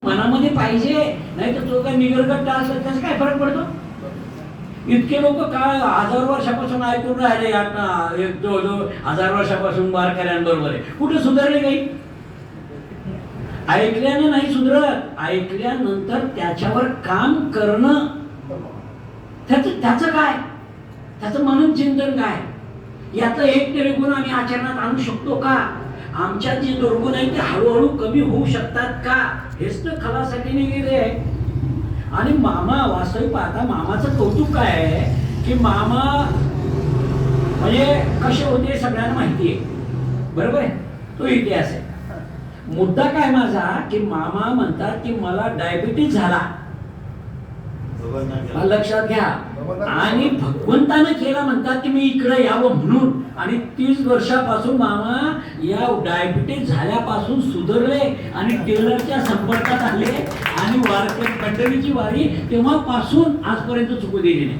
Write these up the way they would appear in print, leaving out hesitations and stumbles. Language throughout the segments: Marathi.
मनामध्ये पाहिजे, नाही तर तो काय निगरगट्टा असला त्याचा काय फरक पडतो? इतके लोक काय 1000 वर्षापासून ऐकून राहिले, आता एक जवळजवळ 1000 वर्षापासून वारकऱ्यांबरोबर आहे, कुठे सुधारले काही? ऐकल्याने नाही सुधरत, ऐकल्यानंतर त्याच्यावर काम करणं, त्याचं काय, त्याचं मनन चिंतन काय, याचं एक तरी गुण आम्ही आचरणात आणू शकतो का? आमच्यात जे दुर्गुण आहेत ते हळूहळू कमी होऊ शकतात का? हेच तर खलासाठी निघेले आहे. आणि मामा वास्तविक पाहता मामाचं कौतुक काय आहे की मामा म्हणजे कसे होते सगळ्यांना माहिती आहे, बरोबर आहे, तो इतिहास आहे. मुद्दा काय माझा की मामा म्हणतात की मला डायबिटीज झाला, लक्षात घ्या, आणि भगवंतानं केला म्हणतात की मी इकडे यावं म्हणून. आणि 30 वर्षापासून मामा या डायबिटीज झाल्यापासून सुधारले आणि टेलरच्या संपर्कात आले आणि वारकरी मंडळीची वारी तेव्हापासून आजपर्यंत चुकू दिली नाही.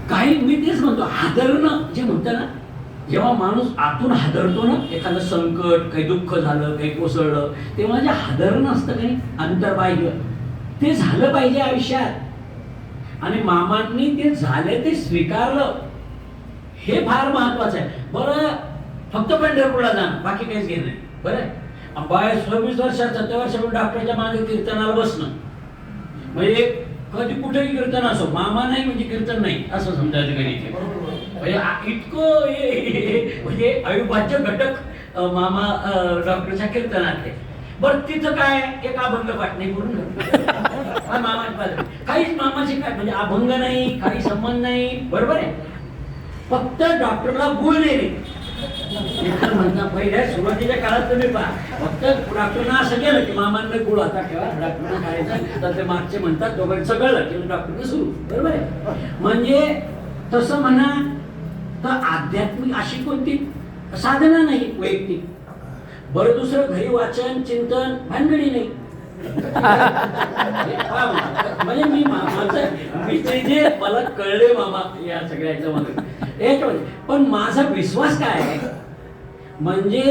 काही मी तेच म्हणतो, हादरणं जे म्हणतं ना, जेव्हा माणूस आतून हादरतो ना, एखादं संकट, काही दुःख झालं, काही कोसळलं, तेव्हा जे हादरणं असतं काही अंतर्बाह्य, ते झालं पाहिजे आयुष्यात. आणि मामांनी ते झाले, ते स्वीकारलं, हे फार महत्वाचं आहे. बरं, फक्त पंढरपूरला जाणं, बाकी काहीच घेणं नाही, बरं. 26 वर्षात 27 वर्षापूर्वी डॉक्टरच्या मागे कीर्तनाला बसणं म्हणजे कधी कुठेही कीर्तन असो, मामा नाही म्हणजे कीर्तन नाही असं समजायचं काही. म्हणजे इतकं म्हणजे अविभाज्य घटक मामा डॉक्टरच्या कीर्तनातले. बरं, तिथं काय एक अभंग पाठ नाही करून मामा काहीच मामाचे काय म्हणजे अभंग नाही, काही संबंध नाही, बरोबर आहे. फक्त डॉक्टरला गुळ देणे म्हणतात. पहिल्या सुरुवातीच्या काळात तुम्ही पहा, फक्त डॉक्टरना असं केलं की मामांना गुळ आता ठेवा, डॉक्टरना खायचं, तर ते मागचे म्हणतात दोघांचं सगळं की डॉक्टरने सुरू, बरोबर आहे. म्हणजे तसं म्हणा तर आध्यात्मिक अशी कोणती साधना नाही वैयक्तिक. बरं, दुसरं घरी वाचन चिंतन भानगडी नाही. म्हणजे मी मामाचं जे मला कळले मामा या सगळ्याच्या मध्ये, पण माझा विश्वास काय आहे म्हणजे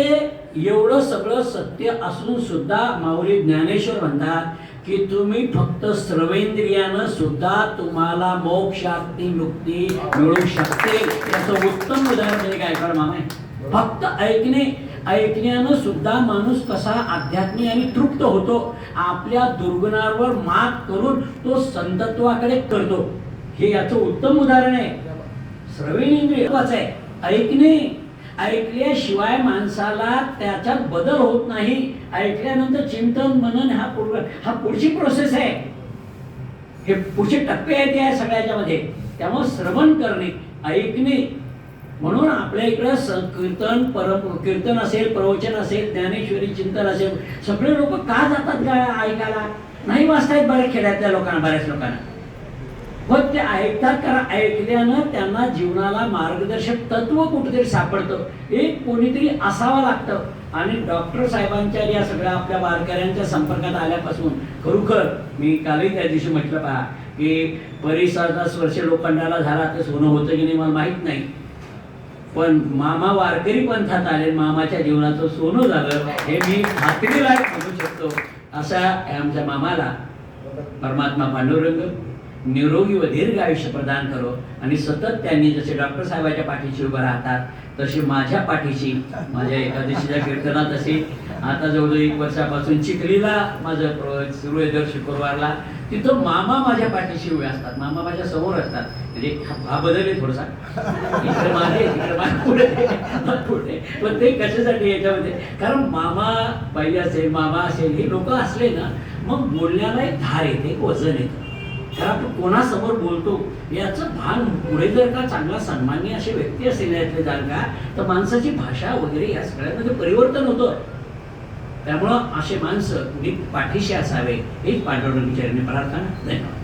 एवढं सगळं सत्य असून सुद्धा माऊली ज्ञानेश्वर म्हणतात की तुम्ही फक्त श्रवेंद्रियानं सुद्धा तुम्हाला मोक्षाक्ती मुक्ती मिळू शकते. याचं उत्तम उदाहरण म्हणजे काय कळ मामा आहे. फक्त ऐकण्यानं सुद्धा माणूस कसा आध्यात्मिक आणि तृप्त होतो, आपल्या दुर्गुणांवर मात करून तो संतत्वाकडे करतो, हे याचं उत्तम उदाहरण आहे. श्रवणेंद्रिय आहे, ऐकल्याशिवाय माणसाला त्याच्यात बदल होत नाही. ऐकल्यानंतर चिंतन मनन हा पुढची प्रोसेस आहे, हे पुढचे टप्पे आहेत या सगळ्याच्या मध्ये. त्यामुळे श्रवण करणे, ऐकणे, म्हणून आपल्या इकडं कीर्तन असेल, प्रवचन असेल, ज्ञानेश्वरी चिंतन असेल, सगळे लोक का जातात का ऐकायला? नाही वाचतायत बऱ्याच खेड्यातल्या लोकांना, बऱ्याच लोकांना, पण ते ऐकतात कारण ऐकल्यानं त्यांना जीवनाला मार्गदर्शक तत्व कुठेतरी सापडतं, एक कोणीतरी असावं लागतं. आणि डॉक्टर साहेबांच्या या सगळ्या आपल्या वारकऱ्यांच्या संपर्कात आल्यापासून खरोखर मी कालही त्या दिवशी म्हटलं पहा की 50 वर्ष लोखंडाला झाला तर सोनं होतं की नाही मला माहित नाही, पण मामा वारकरी पंथात आले, मामाच्या जीवनाचं सोनं झालं हे मी खात्रीलायक म्हणू शकतो. असा आमच्या मामाला परमात्मा पांडुरंग निरोगी व दीर्घ आयुष्य प्रदान करो. आणि सतत त्यांनी जसे डॉक्टर साहेबाच्या पाठीशी उभं राहतात तसे माझ्या पाठीशी, माझ्या एकादशीच्या कीर्तनात असे आता जवळजवळ 1 वर्षापासून चिखलीला माझं सुरू आहे, दर शुक्रवारला तिथं मामा माझ्या पाठीशी उभे असतात, मामा माझ्या समोर असतात. म्हणजे हा बदल आहे थोडासा, इकडे मागे तिकडे मागे पुढे, पण ते कशासाठी याच्यामध्ये, कारण मामा पाहिजे असेल, मामा असेल, हे लोक असले ना मग बोलण्याला एक धार येते, एक वजन येतं. तर आपण कोणासमोर बोलतो याचं भान, पुढे जर का चांगला सन्माननीय असे व्यक्ती असेल यातले जाणकार, तर माणसाची भाषा वगैरे या सगळ्यांमध्ये परिवर्तन होतं. त्यामुळं असे माणसं नीट पाठीशी असावे हीच पांडुरंग चरणी प्रार्थना. धन्यवाद.